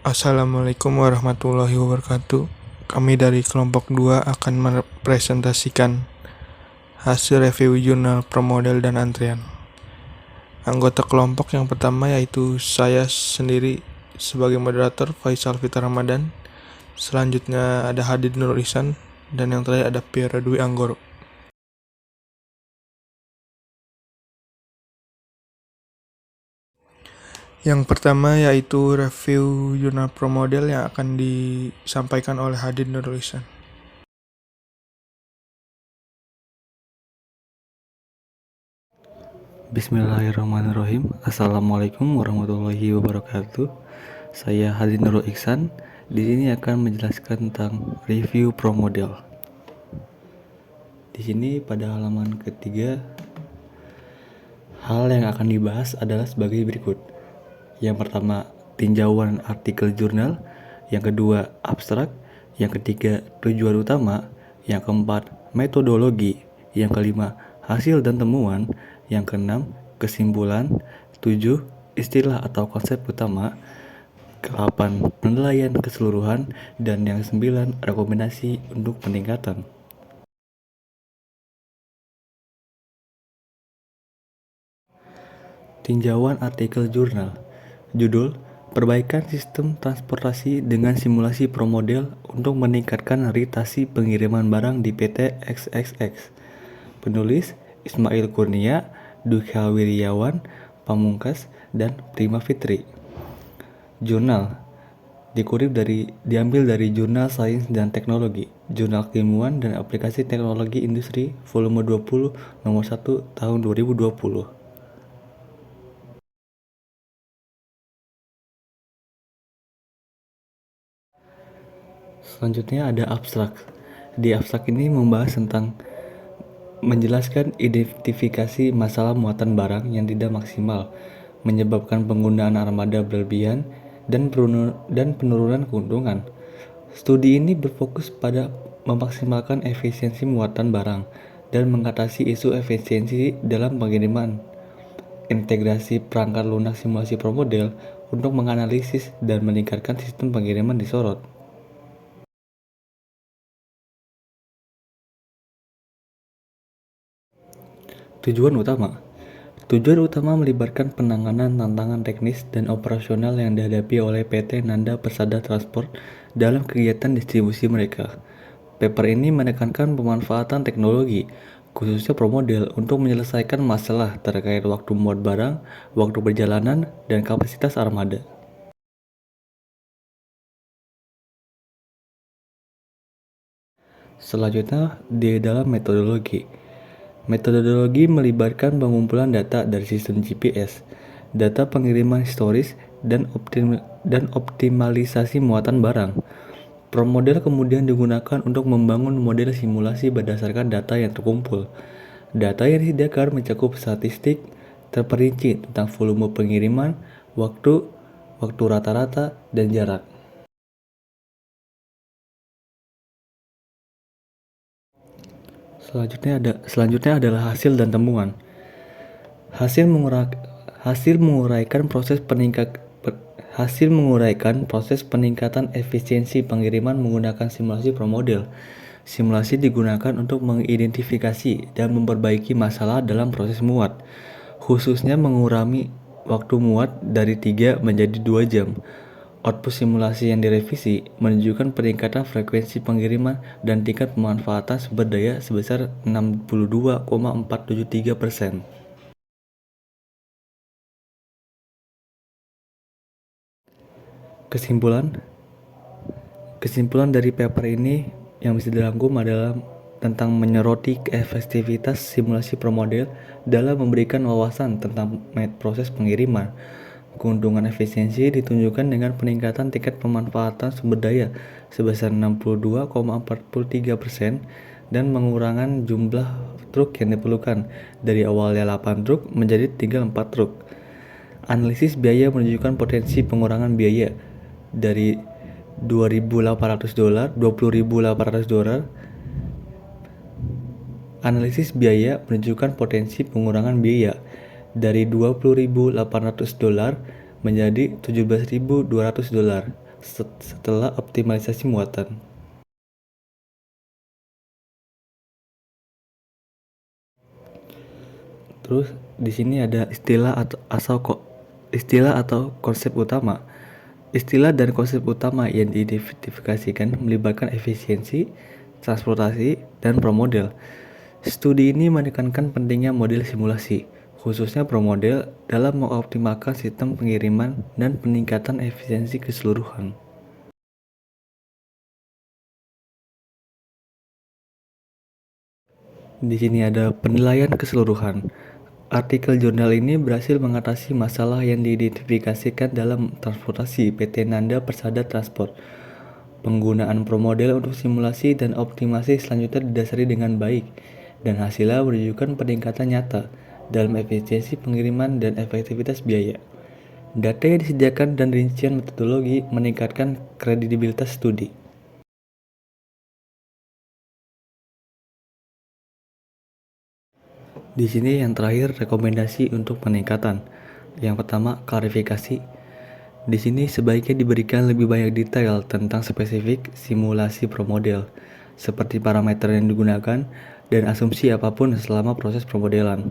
Assalamualaikum warahmatullahi wabarakatuh. Kami dari kelompok 2 akan mepresentasikan hasil review jurnal promodel dan antrian. Anggota kelompok yang pertama yaitu saya sendiri sebagai moderator, Faisal Fitra Ramadan. Selanjutnya ada Hadid Nur Ihsan, dan yang terakhir ada Pierre Dwi Anggoro. Yang pertama yaitu review jurnal promodel yang akan disampaikan oleh Hadid Nur Ihsan. Bismillahirrahmanirrahim. Assalamualaikum warahmatullahi wabarakatuh. Saya Hadid Nurul Ihsan. Di sini akan menjelaskan tentang review promodel. Di sini pada halaman ketiga, hal yang akan dibahas adalah sebagai berikut. Yang pertama, tinjauan artikel jurnal. Yang kedua, abstrak. Yang ketiga, tujuan utama. Yang keempat, metodologi. Yang kelima, hasil dan temuan. Yang keenam, kesimpulan. 7, istilah atau konsep utama. 8, penilaian keseluruhan. Dan yang 9, rekomendasi untuk peningkatan. Tinjauan artikel jurnal. Judul: Perbaikan Sistem Transportasi dengan Simulasi Promodel untuk Meningkatkan Ritasi Pengiriman Barang di PT XXX. Penulis: Ismail Kurnia, Duka Wiryawan, Pamungkas, dan Prima Fitri. Jurnal diambil dari Jurnal Sains dan Teknologi, Jurnal Keilmuan dan Aplikasi Teknologi Industri, volume 20, nomor 1, tahun 2020. Selanjutnya ada abstrak. Di abstrak ini membahas tentang menjelaskan identifikasi masalah muatan barang yang tidak maksimal, menyebabkan penggunaan armada berlebihan, dan penurunan keuntungan. Studi ini berfokus pada memaksimalkan efisiensi muatan barang dan mengatasi isu efisiensi dalam pengiriman. Integrasi perangkat lunak simulasi promodel untuk menganalisis dan meningkatkan sistem pengiriman disorot. Tujuan utama melibatkan penanganan tantangan teknis dan operasional yang dihadapi oleh PT Nanda Persada Transport dalam kegiatan distribusi mereka. Paper ini menekankan pemanfaatan teknologi, khususnya promodel, untuk menyelesaikan masalah terkait waktu muat barang, waktu perjalanan, dan kapasitas armada. Selanjutnya, di dalam metodologi. Metodologi melibatkan pengumpulan data dari sistem GPS, data pengiriman historis, dan optimalisasi muatan barang. Promodel kemudian digunakan untuk membangun model simulasi berdasarkan data yang terkumpul. Data yang disediakan mencakup statistik terperinci tentang volume pengiriman, waktu rata-rata, dan jarak. Selanjutnya adalah hasil dan temuan. Hasil menguraikan proses peningkatan efisiensi pengiriman menggunakan simulasi promodel. Simulasi digunakan untuk mengidentifikasi dan memperbaiki masalah dalam proses muat, khususnya mengurangi waktu muat dari 3 menjadi 2 jam. Output simulasi yang direvisi menunjukkan peningkatan frekuensi pengiriman dan tingkat pemanfaatan sumber daya sebesar 62,473%. Kesimpulan dari paper ini yang bisa dirangkum adalah tentang menyoroti efektivitas simulasi promodel dalam memberikan wawasan tentang proses pengiriman. Keuntungan efisiensi ditunjukkan dengan peningkatan tingkat pemanfaatan sumber daya sebesar 62,43% dan mengurangan jumlah truk yang diperlukan dari awalnya 8 truk menjadi tinggal 4 truk. Analisis biaya menunjukkan potensi pengurangan biaya dari $20.800. Analisis biaya menunjukkan potensi pengurangan biaya dari $20.800 menjadi $17.200 setelah optimalisasi muatan. Terus di sini ada istilah atau konsep utama. Istilah dan konsep utama yang diidentifikasikan melibatkan efisiensi, transportasi, dan promodel. Studi ini menekankan pentingnya model simulasi, khususnya promodel dalam mengoptimalkan sistem pengiriman dan peningkatan efisiensi keseluruhan. Di sini ada penilaian keseluruhan. Artikel jurnal ini berhasil mengatasi masalah yang diidentifikasikan dalam transportasi PT Nanda Persada Transport. Penggunaan promodel untuk simulasi dan optimasi selanjutnya didasari dengan baik, dan hasilnya menunjukkan peningkatan nyata dalam efisiensi pengiriman dan efektivitas biaya. Data yang disediakan dan rincian metodologi meningkatkan kredibilitas studi. Di sini yang terakhir rekomendasi untuk peningkatan. Yang pertama, klarifikasi. Di sini sebaiknya diberikan lebih banyak detail tentang spesifik simulasi promodel, seperti parameter yang digunakan dan asumsi apapun selama proses pemodelan.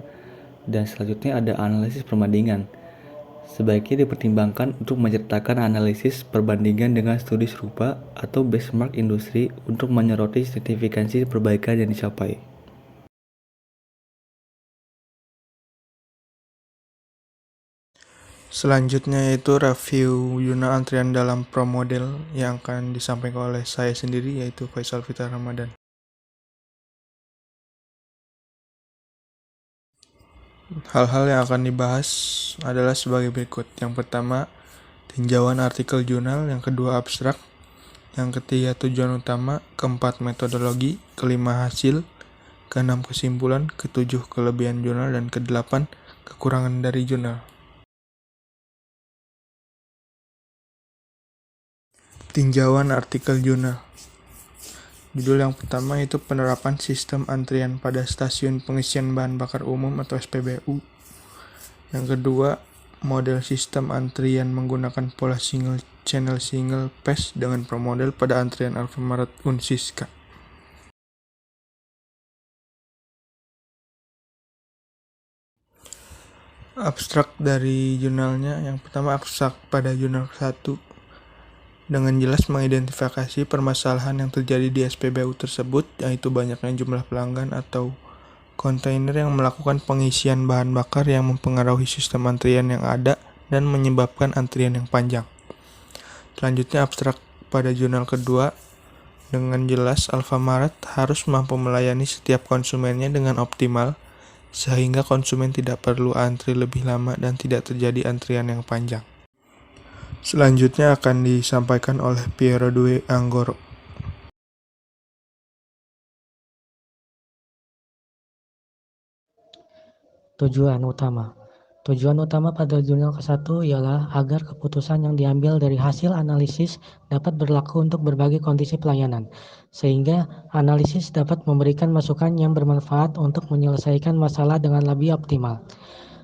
Dan selanjutnya ada analisis perbandingan. Sebaiknya dipertimbangkan untuk menyertakan analisis perbandingan dengan studi serupa atau benchmark industri untuk menyoroti signifikansi perbaikan yang dicapai. Selanjutnya yaitu review jurnal antrian dalam promodel yang akan disampaikan oleh saya sendiri, yaitu Faisal Fitra Ramadan. Hal-hal yang akan dibahas adalah sebagai berikut. Yang pertama, tinjauan artikel jurnal. Yang kedua, abstrak. Yang ketiga, tujuan utama. Keempat, metodologi. Kelima, hasil. Keenam, kesimpulan. Ketujuh, kelebihan jurnal. Dan kedelapan, kekurangan dari jurnal. Tinjauan artikel jurnal. Judul yang pertama itu penerapan sistem antrian pada stasiun pengisian bahan bakar umum atau SPBU. Yang kedua, model sistem antrian menggunakan pola single channel single phase dengan promodel pada antrian Alfamart Unsiska. Abstrak dari jurnalnya. Yang pertama, abstrak pada jurnal 1 dengan jelas mengidentifikasi permasalahan yang terjadi di SPBU tersebut, yaitu banyaknya jumlah pelanggan atau kontainer yang melakukan pengisian bahan bakar yang mempengaruhi sistem antrian yang ada dan menyebabkan antrian yang panjang. Selanjutnya, abstrak pada jurnal kedua dengan jelas Alfamart harus mampu melayani setiap konsumennya dengan optimal sehingga konsumen tidak perlu antri lebih lama dan tidak terjadi antrian yang panjang. Selanjutnya akan disampaikan oleh Piero Due Anggoro. Tujuan utama. Tujuan utama pada jurnal ke-1 ialah agar keputusan yang diambil dari hasil analisis dapat berlaku untuk berbagai kondisi pelayanan, sehingga analisis dapat memberikan masukan yang bermanfaat untuk menyelesaikan masalah dengan lebih optimal.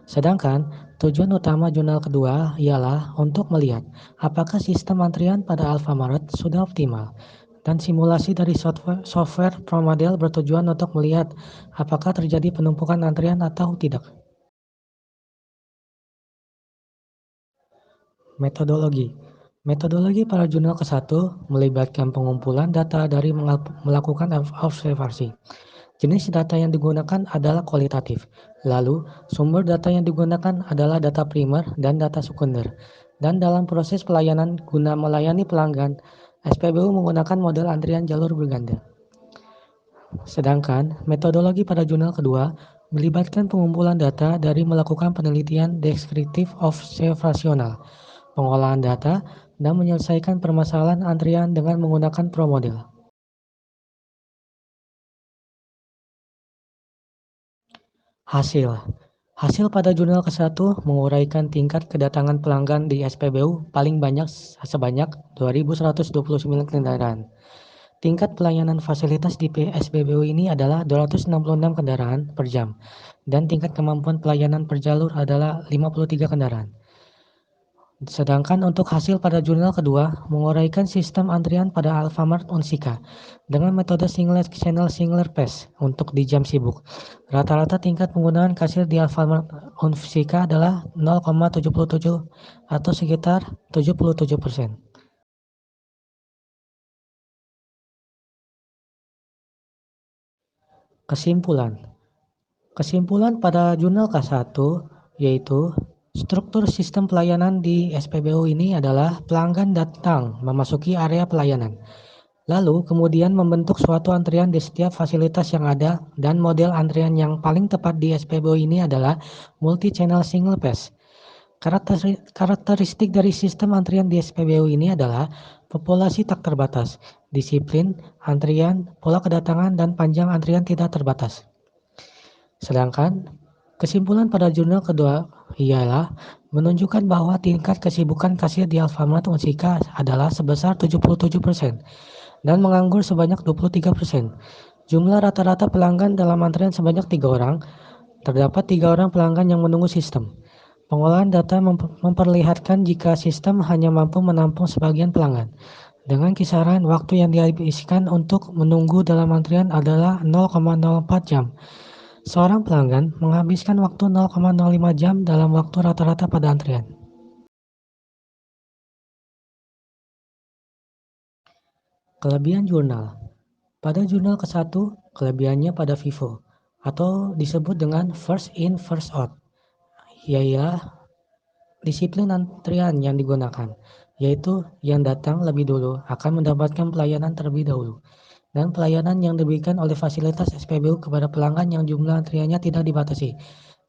Sedangkan tujuan utama jurnal kedua ialah untuk melihat apakah sistem antrian pada Alfamart sudah optimal. Dan simulasi dari software promodel bertujuan untuk melihat apakah terjadi penumpukan antrian atau tidak. Metodologi. Metodologi pada jurnal ke-1 melibatkan pengumpulan data dari melakukan observasi. Jenis data yang digunakan adalah kualitatif. Lalu, sumber data yang digunakan adalah data primer dan data sekunder. Dan dalam proses pelayanan guna melayani pelanggan, SPBU menggunakan model antrian jalur berganda. Sedangkan metodologi pada jurnal kedua melibatkan pengumpulan data dari melakukan penelitian deskriptif observasional, pengolahan data, dan menyelesaikan permasalahan antrian dengan menggunakan promodel. Hasil pada jurnal ke-1 menguraikan tingkat kedatangan pelanggan di SPBU paling banyak sebanyak 2.129 kendaraan. Tingkat pelayanan fasilitas di SPBU ini adalah 266 kendaraan per jam, dan tingkat kemampuan pelayanan per jalur adalah 53 kendaraan. Sedangkan untuk hasil pada jurnal kedua, menguraikan sistem antrian pada Alfamart Unsika dengan metode single channel single pass untuk di jam sibuk. Rata-rata tingkat penggunaan kasir di Alfamart Unsika adalah 0,77 atau sekitar 77%. Kesimpulan. Kesimpulan pada jurnal K1 yaitu struktur sistem pelayanan di SPBU ini adalah pelanggan datang memasuki area pelayanan. Lalu kemudian membentuk suatu antrian di setiap fasilitas yang ada dan model antrian yang paling tepat di SPBU ini adalah multi-channel single pass. Karakteristik dari sistem antrian di SPBU ini adalah populasi tak terbatas, disiplin, antrian, pola kedatangan, dan panjang antrian tidak terbatas. Sedangkan kesimpulan pada jurnal kedua ialah menunjukkan bahwa tingkat kesibukan kasir di Alfamart Unsika adalah sebesar 77% dan menganggur sebanyak 23%. Jumlah rata-rata pelanggan dalam antrian sebanyak 3 orang, terdapat 3 orang pelanggan yang menunggu sistem. Pengolahan data memperlihatkan jika sistem hanya mampu menampung sebagian pelanggan, dengan kisaran waktu yang dihabiskan untuk menunggu dalam antrian adalah 0,04 jam. Seorang pelanggan menghabiskan waktu 0,05 jam dalam waktu rata-rata pada antrian. Kelebihan jurnal. Pada jurnal ke-1, kelebihannya pada FIFO atau disebut dengan first in first out, yaitu disiplin antrian yang digunakan, yaitu yang datang lebih dulu akan mendapatkan pelayanan terlebih dahulu, dan pelayanan yang diberikan oleh fasilitas SPBU kepada pelanggan yang jumlah antriannya tidak dibatasi.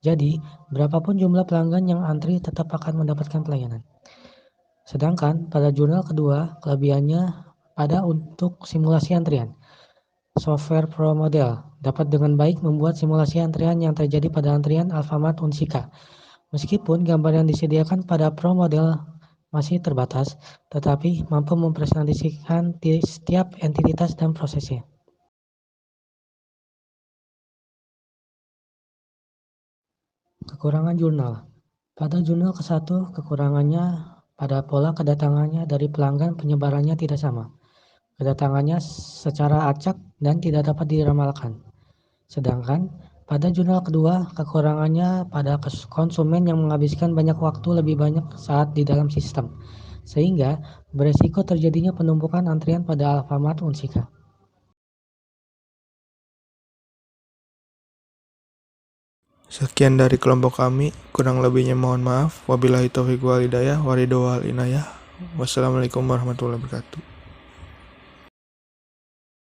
Jadi, berapapun jumlah pelanggan yang antri tetap akan mendapatkan pelayanan. Sedangkan pada jurnal kedua, kelebihannya pada untuk simulasi antrian. Software Pro Model dapat dengan baik membuat simulasi antrian yang terjadi pada antrian Alfamart Unsika. Meskipun gambar yang disediakan pada Pro Model masih terbatas, tetapi mampu mempresentasikan setiap entitas dan prosesnya. Kekurangan jurnal. Pada jurnal ke-1, kekurangannya pada pola kedatangannya dari pelanggan penyebarannya tidak sama. Kedatangannya secara acak dan tidak dapat diramalkan. Sedangkan pada jurnal kedua, kekurangannya pada konsumen yang menghabiskan banyak waktu lebih banyak saat di dalam sistem, sehingga beresiko terjadinya penumpukan antrian pada Alfamart Unsika. Sekian dari kelompok kami, kurang lebihnya mohon maaf. Wabillahi taufiq wal hidayah, waridho wal inayah. Wassalamualaikum warahmatullahi wabarakatuh.